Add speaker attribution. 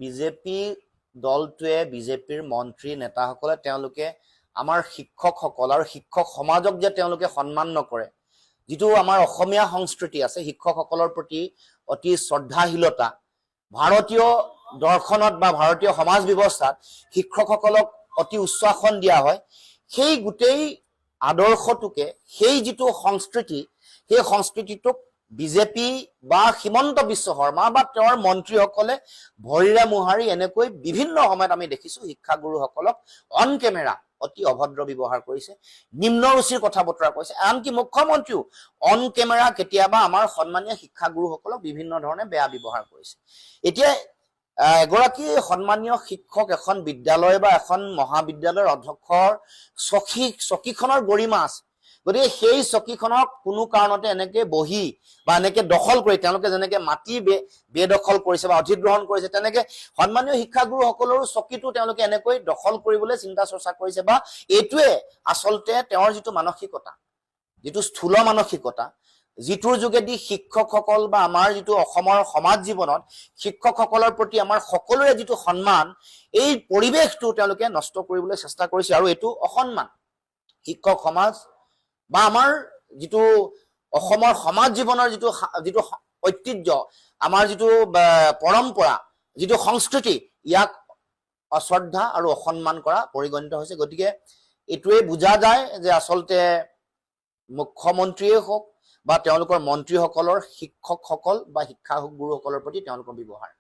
Speaker 1: BJP দলটোৱে বিজেপিৰ মন্ত্ৰী নেতাসকলে তেওঁলোকে আমাৰ শিক্ষকসকল আৰু শিক্ষক সমাজক যে তেওঁলোকে সন্মান নকৰে, যিটো আমাৰ অসমীয়া সংস্কৃতি আছে শিক্ষকসকলৰ প্ৰতি অতি শ্ৰদ্ধাশীলতা, ভাৰতীয় দৰ্শনত বা ভাৰতীয় সমাজ ব্যৱস্থাত শিক্ষকসকলক অতি উচ্চ আসন দিয়া হয়, সেই গোটেই আদৰ্শটোকে, সেই যিটো সংস্কৃতি, সেই সংস্কৃতিটোক বিজেপি বা হিমন্ত বিশ্ব শৰ্মা বা তেওঁৰ মন্ত্ৰীসকলে ভৰিৰে মোহাৰি এনেকৈ বিভিন্ন সময়ত আমি দেখিছোঁ শিক্ষাগুৰুসকলক অন কেমেৰা অতি অভদ্ৰ ব্যৱহাৰ কৰিছে, নিম্ন ৰুচিৰ কথা বতৰা কৈছে। আনকি মুখ্যমন্ত্ৰীও অন কেমেৰা কেতিয়াবা আমাৰ সন্মানীয় শিক্ষাগুৰুসকলক বিভিন্ন ধৰণে বেয়া ব্যৱহাৰ কৰিছে। এতিয়া এগৰাকী সন্মানীয় শিক্ষক এখন বিদ্যালয় বা এখন মহাবিদ্যালয়ৰ অধ্যক্ষৰ চকীখনৰ গৰিমা আছে, গতিকে সেই চকীখনক কোনো কাৰণতে এনেকে বহি বা এনেকে দখল কৰি তেওঁলোকে যেনেকে মাটি বেদখল কৰিছে বা অধিগ্ৰহণ কৰিছে, তেনেকে সন্মানীয় শিক্ষাগুৰুসকলৰো চকীটো তেওঁলোকে এনেকৈ দখল কৰিবলৈ চিন্তা চৰ্চা কৰিছে। বা এইটোৱে আচলতে তেওঁৰ যিটো মানসিকতা, যিটো স্থূল মানসিকতা, যিটোৰ যোগেদি শিক্ষকসকল বা আমাৰ যিটো অসমৰ সমাজ জীৱনত শিক্ষকসকলৰ প্ৰতি আমাৰ সকলোৰে যিটো সন্মান, এই পৰিৱেশটো তেওঁলোকে নষ্ট কৰিবলৈ চেষ্টা কৰিছে। আৰু এইটো অসন্মান শিক্ষক সমাজ বা আমাৰ যিটো অসমৰ সমাজ জীৱনৰ যিটো ঐতিহ্য, আমাৰ যিটো পৰম্পৰা, যিটো সংস্কৃতি, ইয়াক অশ্ৰদ্ধা আৰু অসন্মান কৰা পৰিগণিত হৈছে। গতিকে এইটোৱে বুজা যায় যে আচলতে মুখ্যমন্ত্ৰীয়ে হওক বা তেওঁলোকৰ মন্ত্ৰীসকলৰ শিক্ষকসকল বা শিক্ষাগুৰুসকলৰ প্ৰতি তেওঁলোকৰ ব্যৱহাৰ